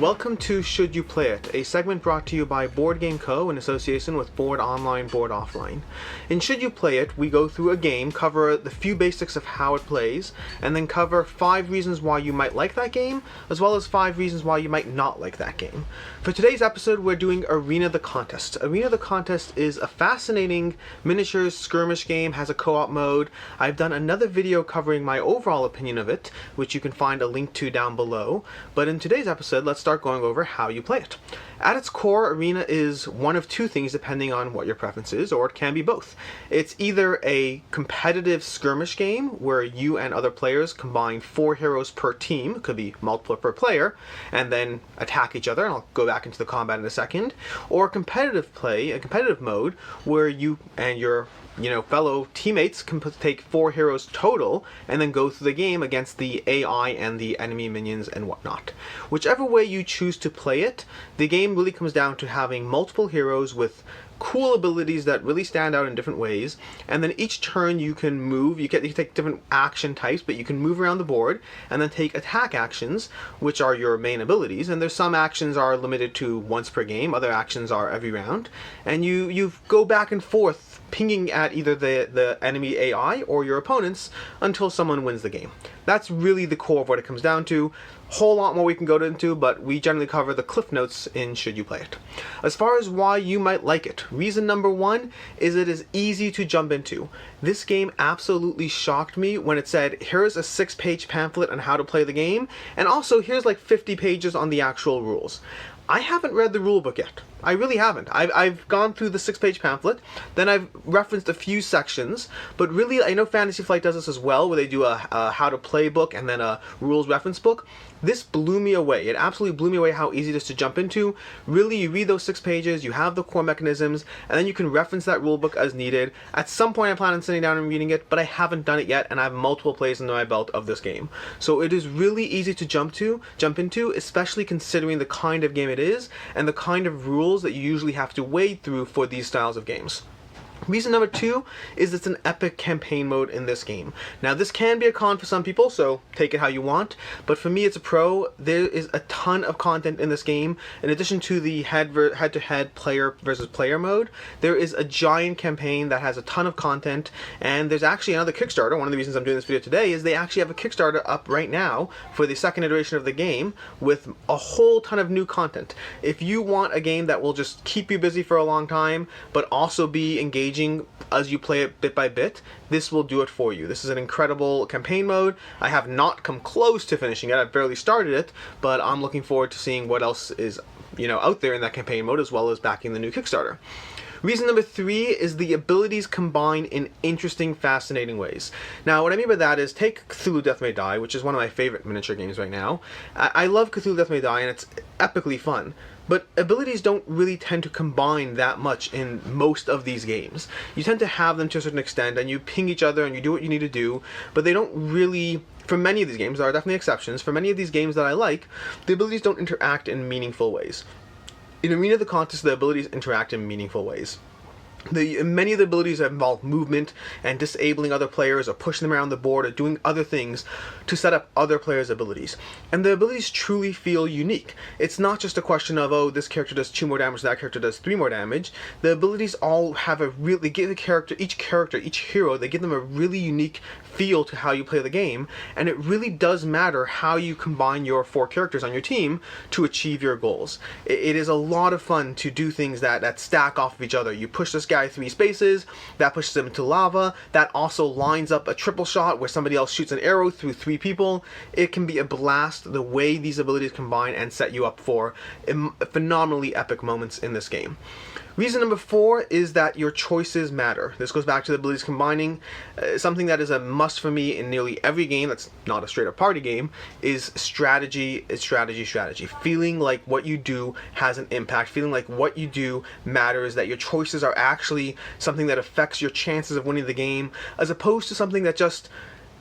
Welcome to Should You Play It, a segment brought to you by Board Game Co. in association with Board Online, Board Offline. In Should You Play It, we go through a game, cover the few basics of how it plays, and then cover 5 reasons why you might like that game, as well as 5 reasons why you might not like that game. For today's episode, we're doing Arena the Contest. Arena the Contest is a fascinating miniatures skirmish game, has a co-op mode. I've done another video covering my overall opinion of it, which you can find a link to down below. But in today's episode, let's start going over how you play it. At its core, Arena is one of 2 things depending on what your preference is, or it can be both. It's either a competitive skirmish game where you and other players combine 4 heroes per team, it could be multiple per player, and then attack each other, and I'll go back into the combat in a second, or competitive play, a competitive mode where you and your fellow teammates can take 4 heroes total and then go through the game against the AI and the enemy minions and whatnot. Whichever way you choose to play it, the game really comes down to having multiple heroes with cool abilities that really stand out in different ways, and then each turn you can move, you can take different action types, but you can move around the board and then take attack actions, which are your main abilities, and there's some actions are limited to once per game, other actions are every round, and you go back and forth pinging at either the enemy AI or your opponents until someone wins the game. That's really the core of what it comes down to. Whole lot more we can go into, but we generally cover the cliff notes in Should You Play It. As far as why you might like it, reason number 1 is it is easy to jump into. This game absolutely shocked me when it said, here's a 6-page pamphlet on how to play the game, and also here's like 50 pages on the actual rules. I haven't read the rulebook yet. I really haven't. I've gone through the 6-page pamphlet, then I've referenced a few sections, but really I know Fantasy Flight does this as well, where they do a how to play book and then a rules reference book. This blew me away. It absolutely blew me away how easy it is to jump into. Really, you read those 6 pages, you have the core mechanisms, and then you can reference that rulebook as needed. At some point I plan on sitting down and reading it, but I haven't done it yet, and I have multiple plays under my belt of this game. So it is really easy to jump into, especially considering the kind of game it is, and the kind of rules that you usually have to wade through for these styles of games. Reason number 2 is it's an epic campaign mode in this game. Now this can be a con for some people, so take it how you want, but for me it's a pro. There is a ton of content in this game. In addition to the head-to-head player versus player mode, there is a giant campaign that has a ton of content, and there's actually another Kickstarter. One of the reasons I'm doing this video today is they actually have a Kickstarter up right now for the 2nd iteration of the game with a whole ton of new content. If you want a game that will just keep you busy for a long time, but also be engaging as you play it bit by bit, this will do it for you. This is an incredible campaign mode. I have not come close to finishing it. I've barely started it, but I'm looking forward to seeing what else is out there in that campaign mode, as well as backing the new Kickstarter. Reason number 3 is the abilities combine in interesting, fascinating ways. Now, what I mean by that is, take Cthulhu Death May Die, which is one of my favorite miniature games right now. I love Cthulhu Death May Die, and it's epically fun. But abilities don't really tend to combine that much in most of these games. You tend to have them to a certain extent, and you ping each other and you do what you need to do, but they don't really, for many of these games, there are definitely exceptions, for many of these games that I like, the abilities don't interact in meaningful ways. In Arena the Contest, the abilities interact in meaningful ways. Many of the abilities involve movement and disabling other players or pushing them around the board or doing other things to set up other players' abilities. And the abilities truly feel unique. It's not just a question of, oh, this character does 2 more damage, that character does 3 more damage. The abilities all have they give each hero, they give them a really unique feel to how you play the game, and it really does matter how you combine your 4 characters on your team to achieve your goals. It is a lot of fun to do things that stack off of each other. You push this guy 3 spaces, that pushes him into lava, that also lines up a triple shot where somebody else shoots an arrow through 3 people. It can be a blast the way these abilities combine and set you up for phenomenally epic moments in this game. Reason number 4 is that your choices matter. This goes back to the abilities combining. Something that is a must for me in nearly every game that's not a straight up party game is strategy. Feeling like what you do has an impact, feeling like what you do matters, that your choices are actually something that affects your chances of winning the game, as opposed to something that just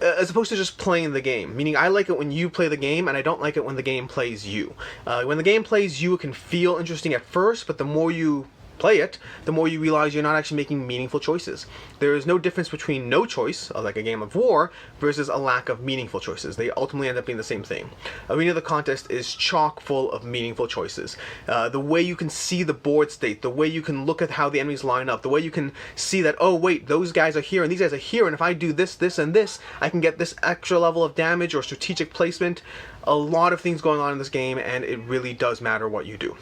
as opposed to just playing the game. Meaning, I like it when you play the game, and I don't like it when the game plays you. When the game plays you, it can feel interesting at first, but the more you play it, the more you realize you're not actually making meaningful choices. There is no difference between no choice, like a game of war, versus a lack of meaningful choices. They ultimately end up being the same thing. Arena of the Contest is chock full of meaningful choices. The way you can see the board state, the way you can look at how the enemies line up, the way you can see that, oh wait, those guys are here and these guys are here, and if I do this, this, and this, I can get this extra level of damage or strategic placement. A lot of things going on in this game, and it really does matter what you do.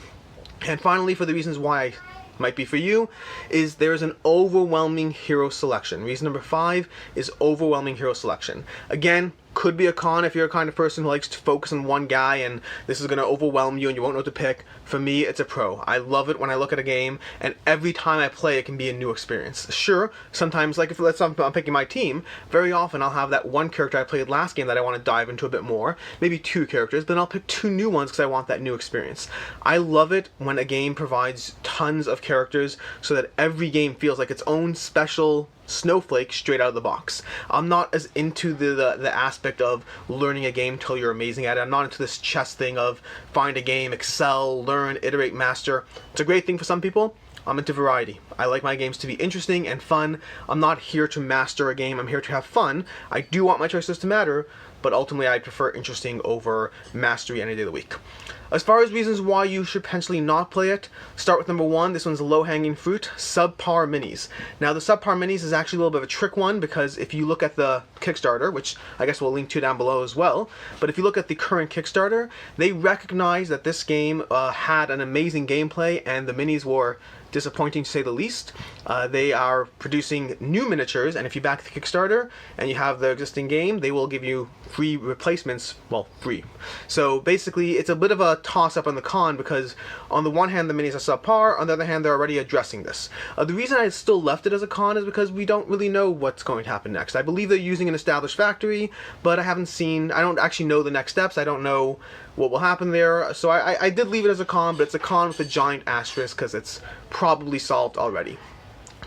And finally, for the reasons why might be for you, is there's an overwhelming hero selection. Reason number 5 is overwhelming hero selection. Again, could be a con if you're a kind of person who likes to focus on one guy and this is going to overwhelm you and you won't know what to pick. For me, it's a pro. I love it when I look at a game, and every time I play, it can be a new experience. Sure, sometimes, like if let's say I'm picking my team, very often I'll have that one character I played last game that I want to dive into a bit more, maybe 2 characters, but I'll pick 2 new ones because I want that new experience. I love it when a game provides tons of characters so that every game feels like its own special snowflake straight out of the box. I'm not as into the aspect of learning a game till you're amazing at it. I'm not into this chess thing of find a game, excel, learn, iterate, master. It's a great thing for some people. I'm into variety. I like my games to be interesting and fun. I'm not here to master a game. I'm here to have fun. I do want my choices to matter, but ultimately I prefer interesting over mastery any day of the week. As far as reasons why you should potentially not play it, start with number 1. This one's low-hanging fruit, subpar minis. Now, the subpar minis is actually a little bit of a trick one, because if you look at the Kickstarter, which I guess we'll link to down below as well, but if you look at the current Kickstarter, they recognize that this game had an amazing gameplay and the minis were disappointing to say the least. They are producing new miniatures, and if you back the Kickstarter and you have the existing game, they will give you free replacements, well, free. So basically, it's a bit of a toss-up on the con, because on the one hand, the minis are subpar, on the other hand, they're already addressing this. The reason I still left it as a con is because we don't really know what's going to happen next. I believe they're using an established factory, but I don't actually know the next steps. I don't know what will happen there, so I did leave it as a con, but it's a con with a giant asterisk because it's probably solved already.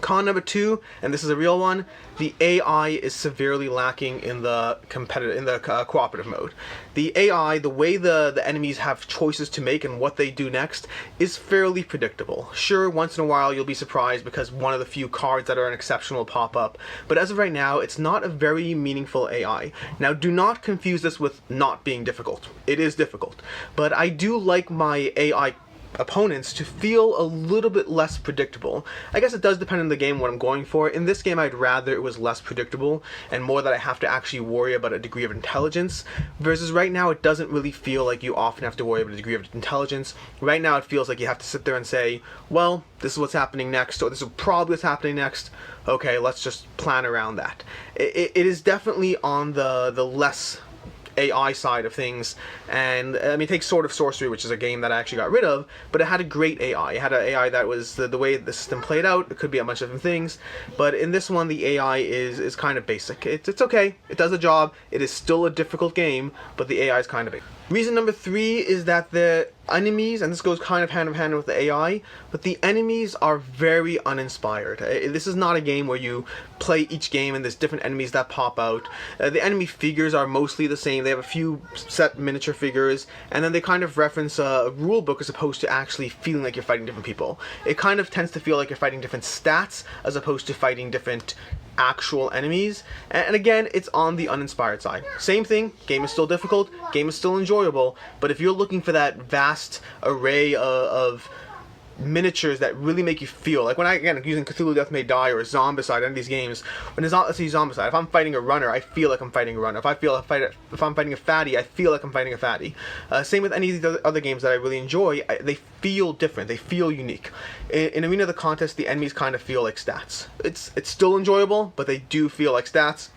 Con number 2, and this is a real one, the AI is severely lacking in the cooperative mode. The AI, the way the enemies have choices to make and what they do next, is fairly predictable. Sure, once in a while you'll be surprised because one of the few cards that are exceptional will pop up, but as of right now, it's not a very meaningful AI. Now, do not confuse this with not being difficult. It is difficult, but I do like my AI opponents to feel a little bit less predictable. I guess it does depend on the game what I'm going for. In this game, I'd rather it was less predictable and more that I have to actually worry about a degree of intelligence, versus right now it doesn't really feel like you often have to worry about a degree of intelligence. Right now it feels like you have to sit there and say, well, this is what's happening next, or this is probably what's happening next. Okay, let's just plan around that. It is definitely on the less AI side of things, and I mean, take Sword of Sorcery, which is a game that I actually got rid of, but it had a great AI. It had an AI that was the way the system played out. It could be a bunch of different things, but in this one, the AI is kind of basic. It's okay. It does the job. It is still a difficult game, but the AI is kind of basic. Reason number 3 is that the enemies, and this goes kind of hand in hand with the AI, but the enemies are very uninspired. This is not a game where you play each game and there's different enemies that pop out. The enemy figures are mostly the same. They have a few set miniature figures, and then they kind of reference a rule book as opposed to actually feeling like you're fighting different people. It kind of tends to feel like you're fighting different stats as opposed to fighting different actual enemies, and again, it's on the uninspired side. Same thing, game is still difficult, game is still enjoyable, but if you're looking for that vast array of miniatures that really make you feel like, when I, again, using Cthulhu Death May Die or Zombicide in these games, when it's not, let's say Zombicide, if I'm fighting a runner, I feel like I'm fighting a runner. If I'm fighting a fatty, I feel like I'm fighting a fatty. Same with any of the other games that I really enjoy. They feel different. They feel unique. In Arena of the Contest, the enemies kind of feel like stats. It's still enjoyable, but they do feel like stats.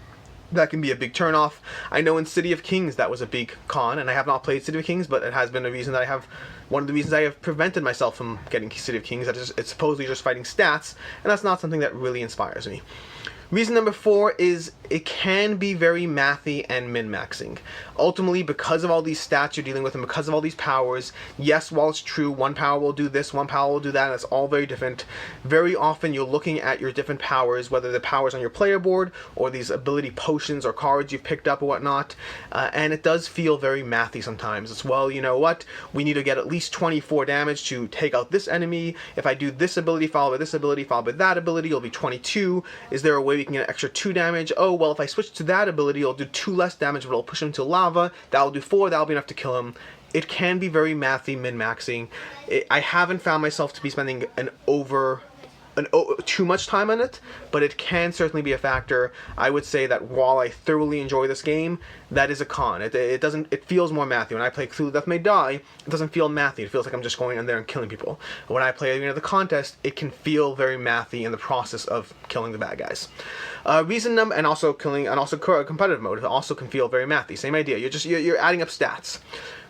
That can be a big turnoff. I know in City of Kings that was a big con, and I have not played City of Kings, but it has been a reason that one of the reasons I have prevented myself from getting City of Kings. That it's supposedly just fighting stats, and that's not something that really inspires me. Reason number 4 is it can be very mathy and min-maxing. Ultimately, because of all these stats you're dealing with and because of all these powers, yes, while it's true, one power will do this, one power will do that, and it's all very different. Very often you're looking at your different powers, whether the powers on your player board or these ability potions or cards you've picked up or whatnot, and it does feel very mathy sometimes. It's, well, you know what, we need to get at least 24 damage to take out this enemy. If I do this ability followed by this ability followed by that ability, it'll be 22. Is there a way we can get an extra 2 damage? Oh, well, if I switch to that ability, it'll do 2 less damage, but it'll push him to lava. That'll do 4. That'll be enough to kill him. It can be very mathy, min-maxing. I haven't found myself to be spending too much time on it, but it can certainly be a factor. I would say that while I thoroughly enjoy this game, that is a con. It feels more mathy. When I play Cthulhu Death May Die, it doesn't feel mathy. It feels like I'm just going in there and killing people. When I play the contest, it can feel very mathy in the process of killing the bad guys. And also competitive mode also can feel very mathy. Same idea. You're adding up stats.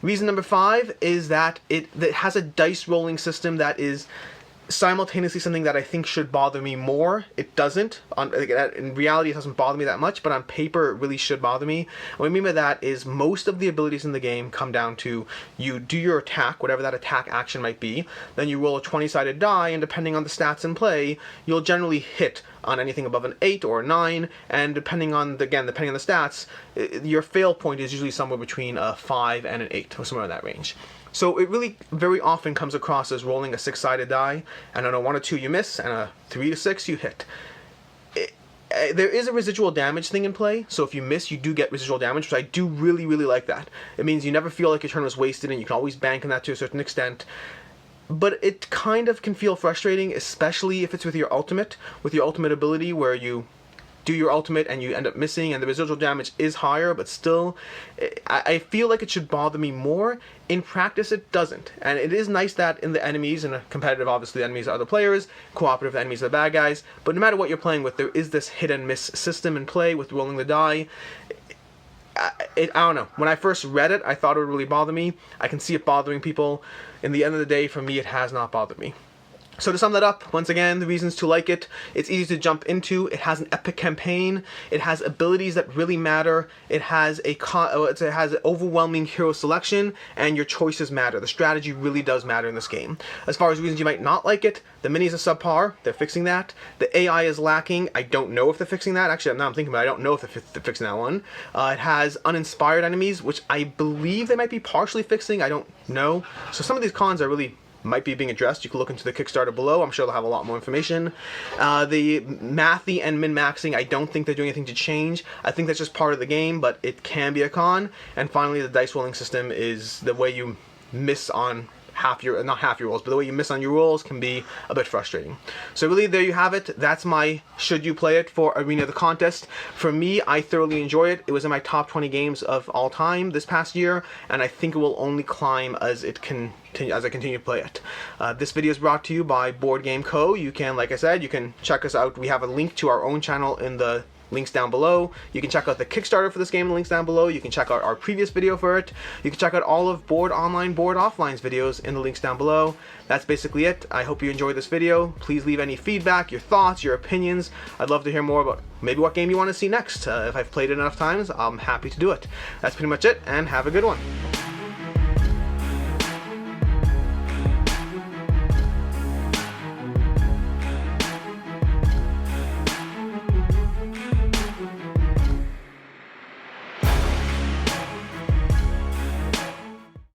Reason number 5 is that it has a dice rolling system that is simultaneously something that I think should bother me more. It doesn't. In reality, it doesn't bother me that much, but on paper, it really should bother me. What I mean by that is most of the abilities in the game come down to you do your attack, whatever that attack action might be, then you roll a 20-sided die, and depending on the stats in play, you'll generally hit on anything above an 8 or a 9, and depending on the stats, your fail point is usually somewhere between a 5 and an 8, or somewhere in that range. So it really very often comes across as rolling a 6-sided die, and on a 1 or 2 you miss, and a 3 to 6 you hit. There is a residual damage thing in play, so if you miss, you do get residual damage, which I do really, really like that. It means you never feel like your turn was wasted, and you can always bank on that to a certain extent. But it kind of can feel frustrating, especially if it's with your ultimate ability, where you do your ultimate and you end up missing and the residual damage is higher, but still, I feel like it should bother me more. In practice, it doesn't. And it is nice that in the enemies, in a competitive, obviously the enemies are other players, cooperative, the enemies are the bad guys, but no matter what you're playing with, there is this hit and miss system in play with rolling the die. I don't know. When I first read it, I thought it would really bother me. I can see it bothering people. In the end of the day, for me, it has not bothered me. So to sum that up, once again, the reasons to like it: it's easy to jump into, it has an epic campaign, it has abilities that really matter, it has overwhelming hero selection, and your choices matter. The strategy really does matter in this game. As far as reasons you might not like it, the minis are subpar, they're fixing that. The AI is lacking, I don't know if they're fixing that. Actually, now I'm thinking about it, I don't know if they're fixing that one. It has uninspired enemies, which I believe they might be partially fixing, I don't know. So some of these cons are really might be being addressed. You can look into the Kickstarter below. I'm sure they'll have a lot more information. The mathy and min-maxing, I don't think they're doing anything to change. I think that's just part of the game, but it can be a con. And finally, the dice rolling system is the way you miss on not half your rolls, but the way you miss on your rolls can be a bit frustrating. So really, there you have it. That's my should you play it for Arena the Contest. For me, I thoroughly enjoy it. It was in my top 20 games of all time this past year, and I think it will only climb as I continue to play it. This video is brought to you by Board Game Co. You can, like I said, you can check us out. We have a link to our own channel in the links down below. You can check out the Kickstarter for this game in the links down below. You can check out our previous video for it. You can check out all of Board Online, Board Offline's videos in the links down below. That's basically it. I hope you enjoyed this video. Please leave any feedback, your thoughts, your opinions. I'd love to hear more about maybe what game you want to see next. If I've played it enough times, I'm happy to do it. That's pretty much it, and have a good one.